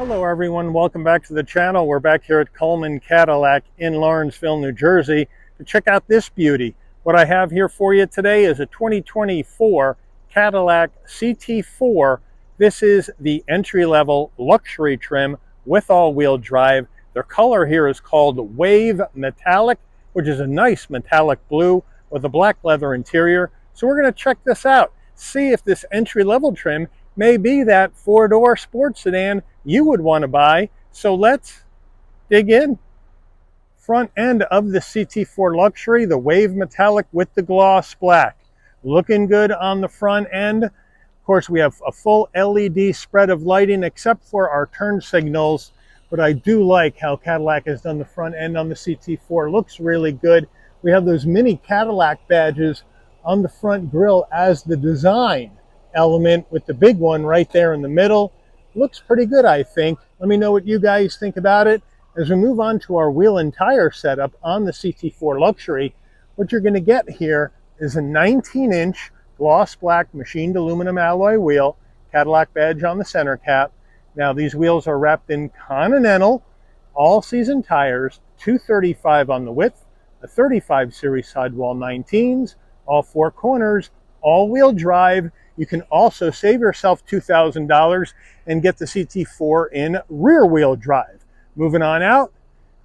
Hello everyone, welcome back to the channel. We're back here at Coleman Cadillac in Lawrenceville, New Jersey to check out this beauty. What I have here for you today is a 2024 Cadillac CT4. This is the entry-level luxury trim with all-wheel drive. Their color here is called Wave Metallic, which is a nice metallic blue with a black leather interior. So we're going to check this out, see if this entry-level trim may be that four-door sports sedan you would want to buy. So let's dig in. Front end of the CT4 Luxury, the Wave Metallic with the gloss black. Looking good on the front end. Of course, we have a full LED spread of lighting except for our turn signals. But I do like how Cadillac has done the front end on the CT4. Looks really good. We have those mini Cadillac badges on the front grille as the design element with the big one right there in the middle. Looks pretty good, I think. Let me know what you guys think about it. As we move on to our wheel and tire setup on the CT4 Luxury, what you're going to get here is a 19-inch gloss black machined aluminum alloy wheel, Cadillac badge on the center cap. Now these wheels are wrapped in Continental all-season tires, 235 on the width, a 35 series sidewall 19s, all four corners, all-wheel drive. You can also save yourself $2,000 and get the CT4 in rear-wheel drive. Moving on out,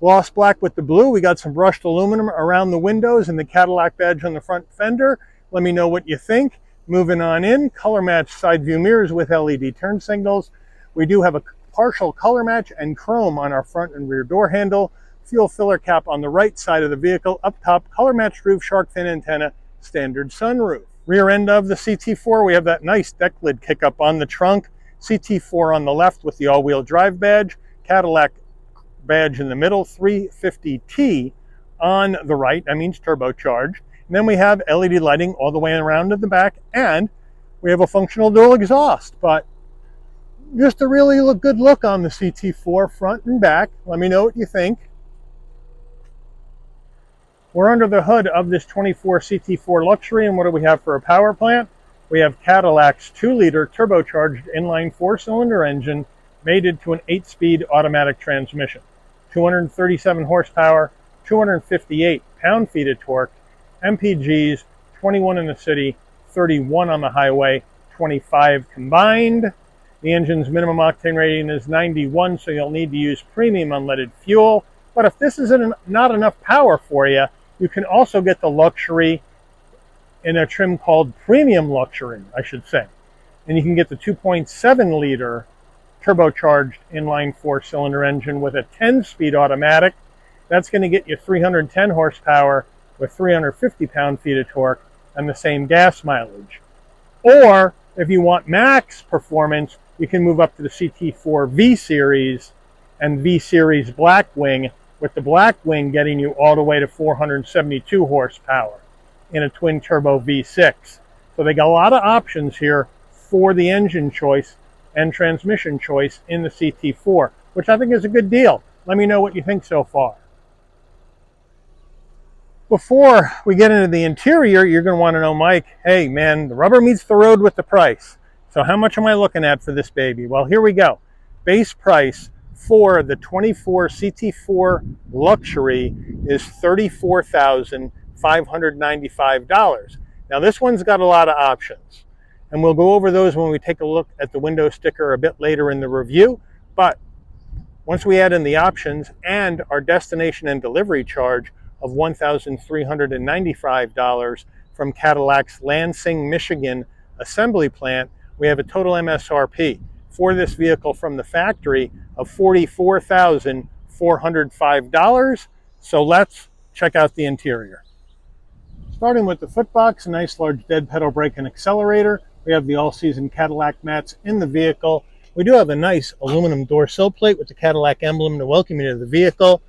gloss black with the blue. We got some brushed aluminum around the windows and the Cadillac badge on the front fender. Let me know what you think. Moving on in, color match side view mirrors with LED turn signals. We do have a partial color match and chrome on our front and rear door handle. Fuel filler cap on the right side of the vehicle. Up top, color matched roof, shark fin antenna, standard sunroof. Rear end of the CT4, we have that nice deck lid kick up on the trunk. CT4 on the left with the all-wheel drive badge. Cadillac badge in the middle, 350T on the right. That means turbocharged. And then we have LED lighting all the way around to the back, and we have a functional dual exhaust. But just a really good look on the CT4 front and back. Let me know what you think. We're under the hood of this 24 CT4 Luxury, and what do we have for a power plant? We have Cadillac's 2-liter turbocharged inline 4-cylinder engine mated to an 8-speed automatic transmission. 237 horsepower, 258 pound-feet of torque, MPGs, 21 in the city, 31 on the highway, 25 combined. The engine's minimum octane rating is 91, so you'll need to use premium unleaded fuel. But if this isn't not enough power for you, you can also get the Luxury in a trim called Premium Luxury, I should say. And you can get the 2.7-liter turbocharged inline 4-cylinder engine with a 10-speed automatic. That's going to get you 310 horsepower with 350 pound-feet of torque and the same gas mileage. Or, if you want max performance, you can move up to the CT4 V-Series and V-Series Blackwing, with the Blackwing getting you all the way to 472 horsepower in a twin-turbo V6. So they got a lot of options here for the engine choice and transmission choice in the CT4, which I think is a good deal. Let me know what you think so far. Before we get into the interior, you're going to want to know, Mike, hey man, the rubber meets the road with the price. So how much am I looking at for this baby? Well, here we go. Base price for the 24 CT4 Luxury is $34,595. Now this one's got a lot of options, and we'll go over those when we take a look at the window sticker a bit later in the review. But once we add in the options and our destination and delivery charge of $1,395 from Cadillac's Lansing, Michigan assembly plant, we have a total MSRP for this vehicle from the factory of $44,405. So let's check out the interior. Starting with the footbox, a nice large dead pedal brake and accelerator. We have the all-season Cadillac mats in the vehicle. We do have a nice aluminum door sill plate with the Cadillac emblem to welcome you to the vehicle.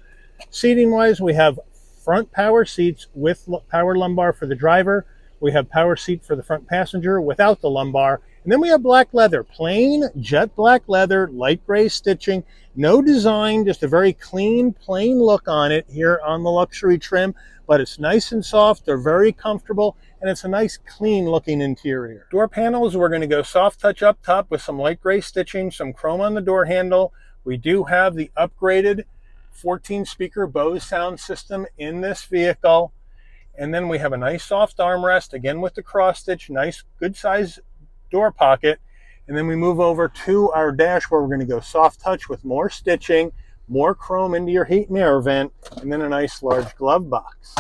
Seating-wise, we have front power seats with power lumbar for the driver. We have power seat for the front passenger without the lumbar. And then we have black leather, plain jet black leather, light gray stitching, no design, just a very clean, plain look on it here on the Luxury trim. But it's nice and soft, they're very comfortable, and it's a nice clean looking interior. Door panels, we're going to go soft touch up top with some light gray stitching, some chrome on the door handle. We do have the upgraded 14-speaker Bose sound system in this vehicle. And then we have a nice soft armrest, again with the cross stitch, nice good size door pocket. And then we move over to our dash where we're going to go soft touch with more stitching, more chrome into your heat and air vent, and then a nice large glove box.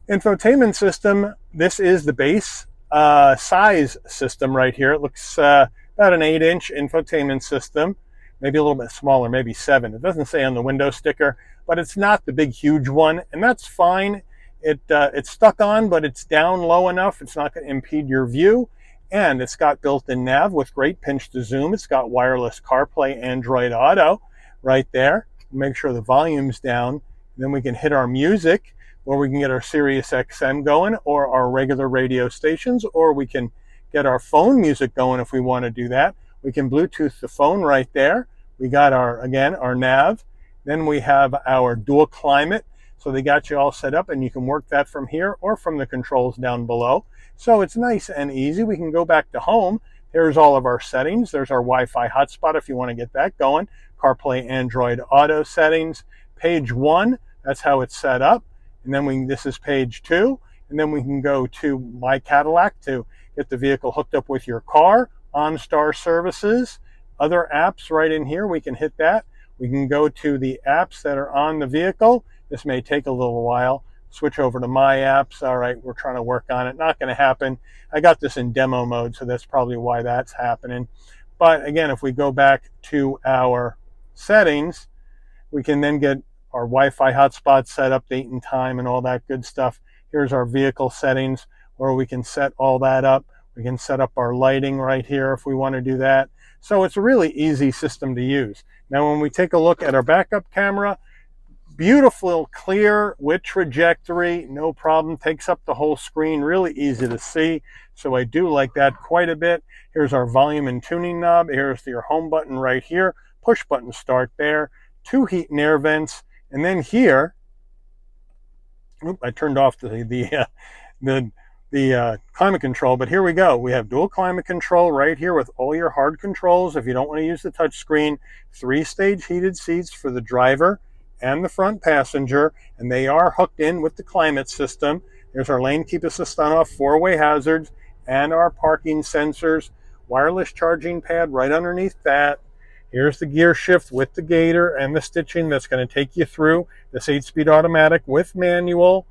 Infotainment system, this is the base size system right here. It looks about an 8-inch infotainment system, maybe a little bit smaller, maybe 7. It doesn't say on the window sticker, but it's not the big huge one, and that's fine. It's stuck on, but it's down low enough. It's not going to impede your view. And it's got built-in nav with great pinch to zoom. It's got wireless CarPlay, Android Auto right there. Make sure the volume's down. Then we can hit our music, or we can get our Sirius XM going, or our regular radio stations, or we can get our phone music going if we want to do that. We can Bluetooth the phone right there. We got our nav. Then we have our dual climate. So they got you all set up, and you can work that from here or from the controls down below. So it's nice and easy. We can go back to home. There's all of our settings. There's our Wi-Fi hotspot if you want to get that going. CarPlay, Android Auto settings. Page 1, that's how it's set up. And then this is page 2. And then we can go to My Cadillac to get the vehicle hooked up with your car. OnStar services. Other apps right in here, we can hit that. We can go to the apps that are on the vehicle. This may take a little while. Switch over to My Apps. All right, we're trying to work on it. Not going to happen. I got this in demo mode, so that's probably why that's happening. But again, if we go back to our settings, we can then get our Wi-Fi hotspot set up, date and time, and all that good stuff. Here's our vehicle settings where we can set all that up. We can set up our lighting right here if we want to do that. So it's a really easy system to use. Now, when we take a look at our backup camera, beautiful, clear, with trajectory, no problem, takes up the whole screen, really easy to see. So I do like that quite a bit. Here's our volume and tuning knob. Here's your home button right here. Push button start there. 2 heat and air vents. And then here, I turned off the climate control, but here we go. We have dual climate control right here with all your hard controls. If you don't want to use the touch screen, 3-stage heated seats for the driver and the front passenger, and they are hooked in with the climate system. There's our lane keep assist on off, 4-way hazards, and our parking sensors, wireless charging pad right underneath that. Here's the gear shift with the gator and the stitching that's going to take you through this 8-speed automatic with manual.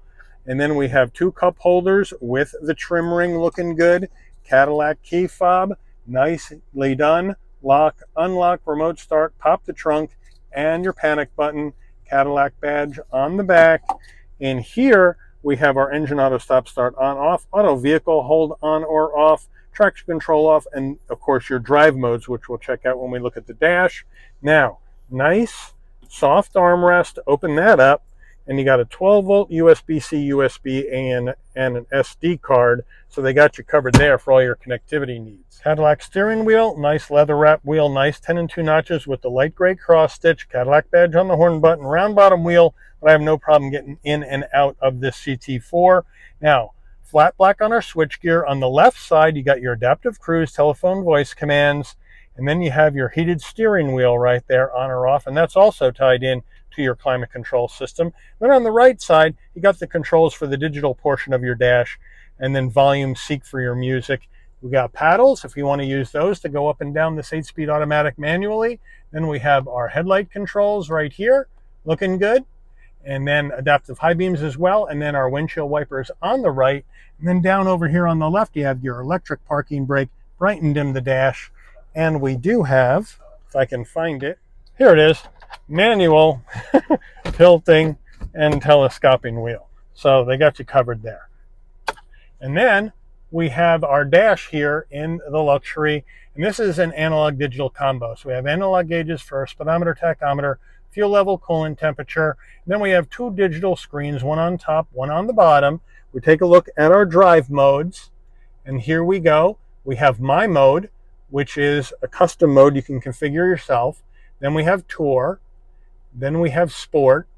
And then we have 2 cup holders with the trim ring looking good. Cadillac key fob, nicely done. Lock, unlock, remote start, pop the trunk, and your panic button. Cadillac badge on the back. In here, we have our engine auto stop start on off, auto vehicle hold on or off, traction control off, and of course your drive modes, which we'll check out when we look at the dash. Now, nice soft armrest, open that up, and you got a 12-volt USB-C, USB-A, and an SD card, so they got you covered there for all your connectivity needs. Cadillac steering wheel, nice leather wrap wheel, nice 10 and 2 notches with the light gray cross stitch, Cadillac badge on the horn button, round bottom wheel, but I have no problem getting in and out of this CT4. Now, flat black on our switchgear. On the left side, you got your adaptive cruise, telephone voice commands, and then you have your heated steering wheel right there on or off, and that's also tied in to your climate control system. Then on the right side, you got the controls for the digital portion of your dash, and then volume seek for your music. We got paddles if you want to use those to go up and down this 8-speed automatic manually. Then we have our headlight controls right here, looking good. And then adaptive high beams as well, and then our windshield wipers on the right. And then down over here on the left, you have your electric parking brake, bright and dim the dash. And we do have, if I can find it, here it is, manual, tilting, and telescoping wheel. So they got you covered there. And then we have our dash here in the luxury, and this is an analog digital combo. So we have analog gauges for our speedometer, tachometer, fuel level, coolant temperature. And then we have 2 digital screens, one on top, one on the bottom. We take a look at our drive modes, and here we go. We have My Mode, which is a custom mode you can configure yourself. Then we have Tour, then we have Sport,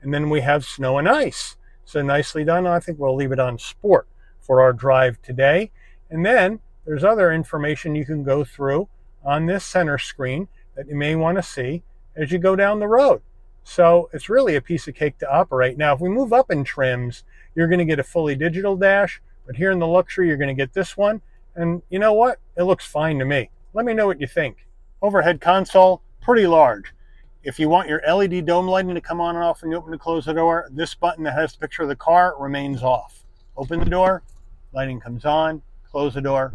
and then we have Snow and Ice. So nicely done. I think we'll leave it on Sport for our drive today. And then there's other information you can go through on this center screen that you may want to see. as you go down the road. So it's really a piece of cake to operate. Now, if we move up in trims, you're going to get a fully digital dash, but here in the luxury, you're going to get this one. And you know what? It looks fine to me. Let me know what you think. Overhead console, pretty large. If you want your LED dome lighting to come on and off when you open and close the door, this button that has the picture of the car remains off. Open the door, lighting comes on, close the door,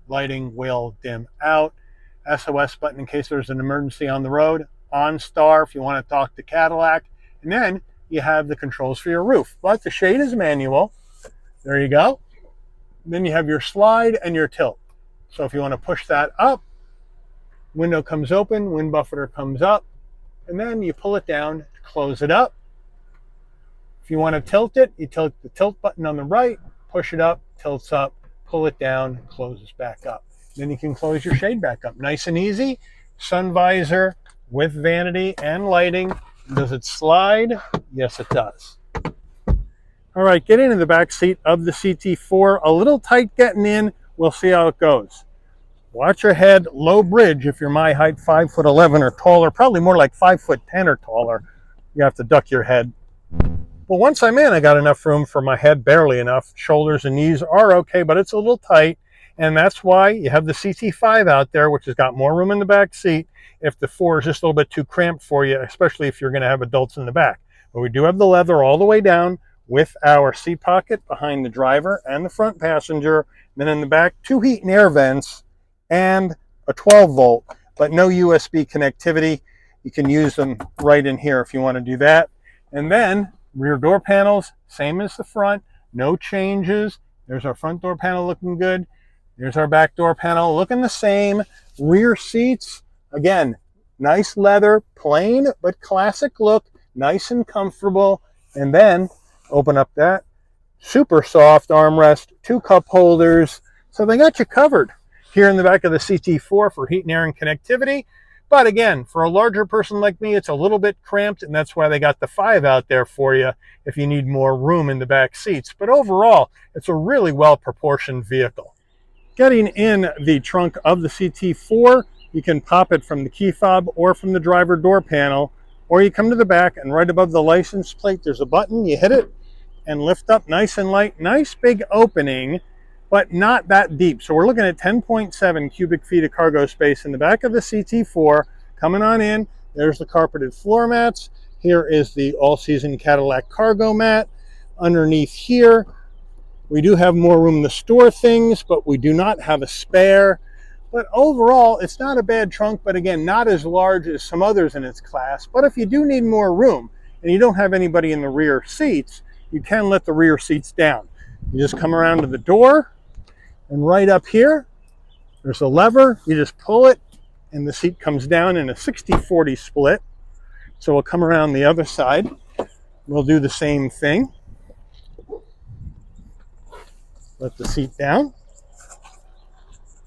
lighting will dim out. SOS button in case there's an emergency on the road. OnStar if you want to talk to Cadillac. And then you have the controls for your roof. But the shade is manual. There you go. Then you have your slide and your tilt. So if you want to push that up, window comes open, wind buffeter comes up, and then you pull it down to close it up. If you want to tilt it, you tilt the tilt button on the right, push it up, tilts up, pull it down, closes back up. Then you can close your shade back up. Nice and easy. Sun visor with vanity and lighting. Does it slide? Yes, it does. All right, getting in the back seat of the CT4. A little tight getting in. We'll see how it goes. Watch your head. Low bridge if you're my height, 5'11" or taller. Probably more like 5'10" or taller. You have to duck your head. Well, once I'm in, I got enough room for my head, barely enough. Shoulders and knees are okay, but it's a little tight. And that's why you have the CT5 out there, which has got more room in the back seat if the 4 is just a little bit too cramped for you, especially if you're going to have adults in the back. But we do have the leather all the way down with our seat pocket behind the driver and the front passenger. Then in the back, 2 heat and air vents and a 12-volt, but no USB connectivity. You can use them right in here if you want to do that. And then rear door panels, same as the front, no changes. There's our front door panel looking good. There's our back door panel looking the same. Rear seats, again, nice leather, plain but classic look, nice and comfortable. And then open up that super soft armrest, 2 cup holders. So they got you covered here in the back of the CT4 for heat and air and connectivity. But again, for a larger person like me, it's a little bit cramped, and that's why they got the 5 out there for you if you need more room in the back seats. But overall, it's a really well-proportioned vehicle. Getting in the trunk of the CT4, you can pop it from the key fob or from the driver door panel, or you come to the back and right above the license plate, there's a button, you hit it and lift up nice and light. Nice big opening, but not that deep. So we're looking at 10.7 cubic feet of cargo space in the back of the CT4. Coming on in, there's the carpeted floor mats. Here is the all-season Cadillac cargo mat. Underneath here, we do have more room to store things, but we do not have a spare. But overall, it's not a bad trunk, but again, not as large as some others in its class. But if you do need more room and you don't have anybody in the rear seats, you can let the rear seats down. You just come around to the door, and right up here, there's a lever. You just pull it, and the seat comes down in a 60-40 split. So we'll come around the other side. We'll do the same thing. Let the seat down.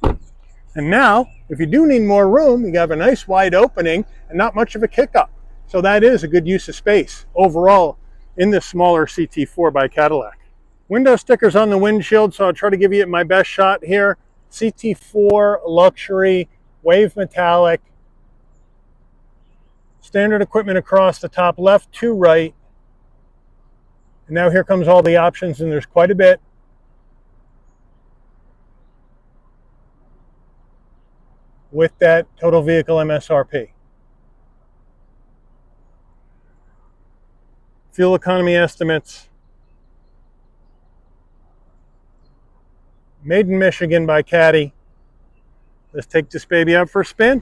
And now, if you do need more room, you have a nice wide opening and not much of a kick-up. So that is a good use of space overall in this smaller CT4 by Cadillac. Window stickers on the windshield, so I'll try to give you my best shot here. CT4 Luxury, Wave Metallic. Standard equipment across the top left to right. And now here comes all the options, and there's quite a bit. With that total vehicle MSRP. Fuel economy estimates. Made in Michigan by Caddy. Let's take this baby out for a spin.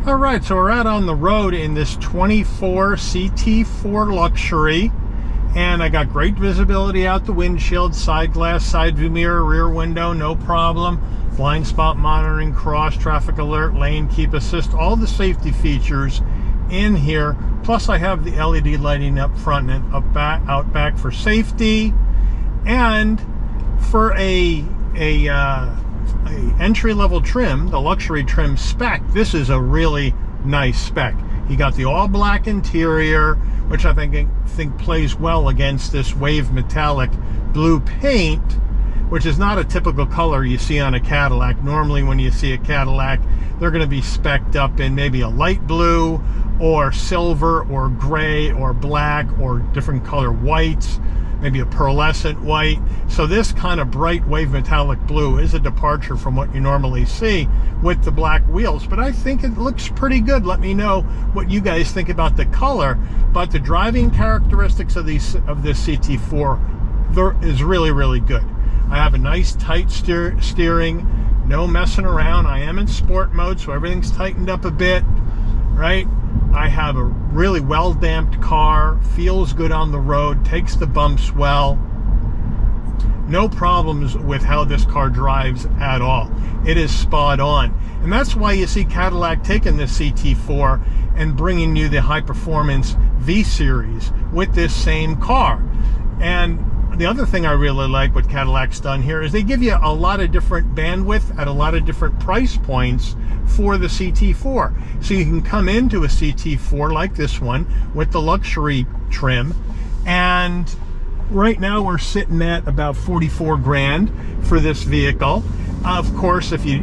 All right, so we're out on the road in this 24 CT4 Luxury. And I got great visibility out the windshield, side glass, side view mirror, rear window, no problem. Blind spot monitoring, cross traffic alert, lane keep assist, all the safety features in here. Plus I have the LED lighting up front and up back, out back for safety. And for a entry-level trim, the luxury trim spec, this is a really nice spec. You got the all black interior, which I think plays well against this Wave Metallic blue paint. which is not a typical color you see on a Cadillac. Normally when you see a Cadillac, they're going to be specced up in maybe a light blue or silver or gray or black or different color whites, maybe a pearlescent white. So this kind of bright wave metallic blue is a departure from what you normally see with the black wheels, but I think it looks pretty good. Let me know what you guys think about the color, but the driving characteristics of this CT4 is really, really good. I have a nice tight steering, no messing around. I am in sport mode, so everything's tightened up a bit, right? I have a really well damped car, feels good on the road, takes the bumps well. No problems with how this car drives at all. It is spot on. And that's why you see Cadillac taking this CT4 and bringing you the high performance V Series with this same car. And the other thing I really like what Cadillac's done here is they give you a lot of different bandwidth at a lot of different price points for the CT4. So you can come into a CT4 like this one with the luxury trim, and right now we're sitting at about 44 grand for this vehicle. Of course, if you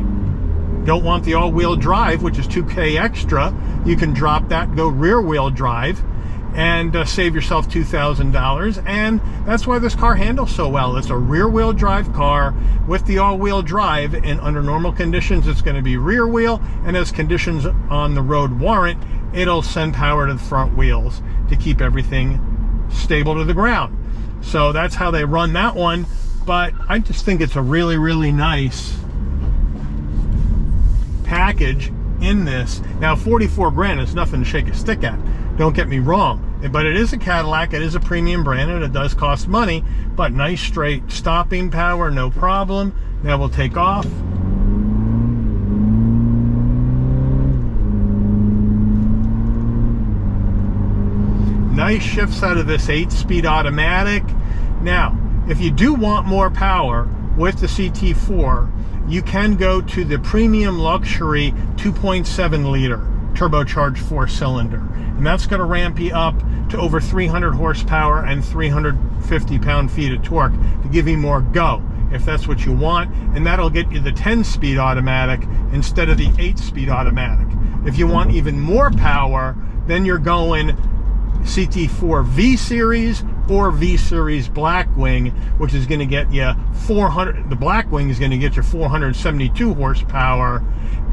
don't want the all-wheel drive, which is $2K extra, you can drop that and go rear-wheel drive and save yourself $2,000. And that's why this car handles so well. It's a rear-wheel drive car with the all-wheel drive, and under normal conditions it's going to be rear wheel, and as conditions on the road warrant, it'll send power to the front wheels to keep everything stable to the ground. So that's how they run that one. But I just think it's a really, really nice package in this. Now 44 grand is nothing to shake a stick at, don't get me wrong, but it is a Cadillac, it is a premium brand, and it does cost money, but nice straight stopping power, no problem. Now we'll take off. Nice shifts out of this 8-speed automatic. Now, if you do want more power with the CT4, you can go to the premium luxury 2.7 liter turbocharged 4-cylinder, and that's going to ramp you up to over 300 horsepower and 350 pound-feet of torque to give you more go if that's what you want, and that'll get you the 10-speed automatic instead of the 8-speed automatic. If you want even more power, then you're going CT4 V Series or V Series Blackwing, which is going to get you 400. The Blackwing is going to get you 472 horsepower,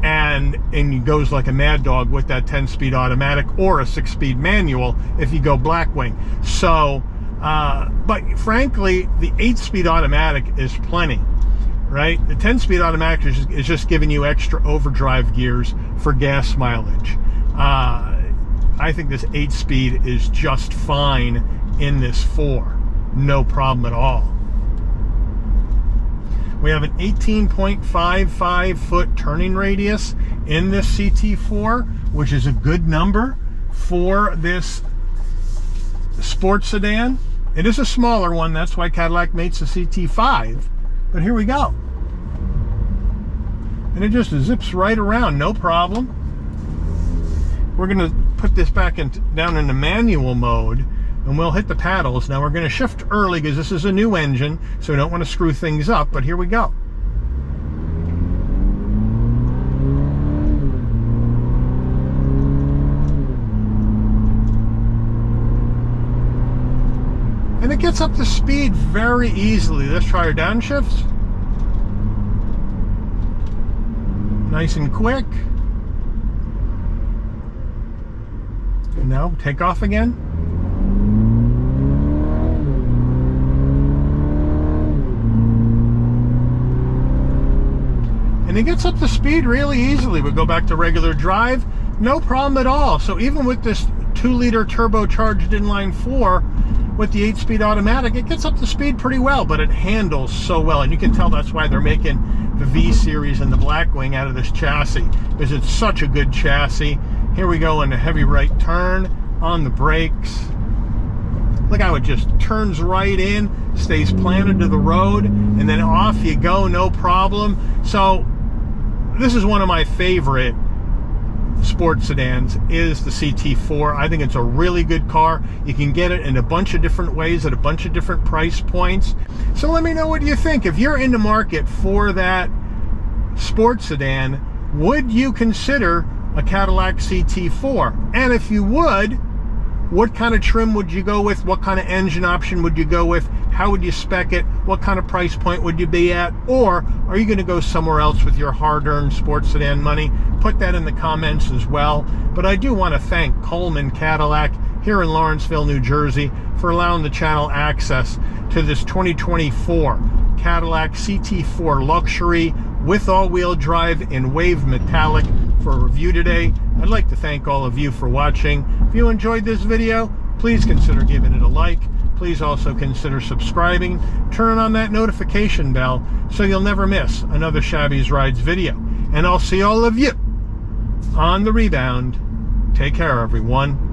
and it goes like a mad dog with that 10-speed automatic or a 6-speed manual if you go Blackwing. So, but frankly, the 8-speed automatic is plenty, right? The 10-speed automatic is just giving you extra overdrive gears for gas mileage. I think this 8-speed is just fine in this 4. No problem at all. We have an 18.55 foot turning radius in this CT4, which is a good number for this sports sedan. It is a smaller one, that's why Cadillac makes a CT5, but here we go. And it just zips right around, no problem. We're going to put this back down into manual mode, and we'll hit the paddles. Now we're going to shift early because this is a new engine, so we don't want to screw things up, but here we go. And it gets up to speed very easily. Let's try our downshifts. Nice and quick. And now take off again. And it gets up to speed really easily. We go back to regular drive, no problem at all. So even with this 2-liter turbocharged inline 4 with the 8-speed automatic, it gets up to speed pretty well, but it handles so well. And you can tell that's why they're making the V Series and the Blackwing out of this chassis, because it's such a good chassis. Here we go in a heavy right turn on the brakes. Look how it just turns right in, stays planted to the road, and then off you go, no problem. So this is one of my favorite sports sedans is the CT4. I think it's a really good car. You can get it in a bunch of different ways at a bunch of different price points. So let me know what you think. If you're in the market for that sports sedan, would you consider a Cadillac CT4? And if you would, what kind of trim would you go with? What kind of engine option would you go with? How would you spec it? What kind of price point would you be at? Or are you going to go somewhere else with your hard-earned sports sedan money? Put that in the comments as well. But I do want to thank Coleman Cadillac here in Lawrenceville, New Jersey, for allowing the channel access to this 2024 Cadillac CT4 Luxury with all-wheel drive in wave metallic for a review today. I'd like to thank all of you for watching. If you enjoyed this video, please consider giving it a like. Please also consider subscribing. Turn on that notification bell so you'll never miss another Shabby's Rides video. And I'll see all of you on the rebound. Take care, everyone.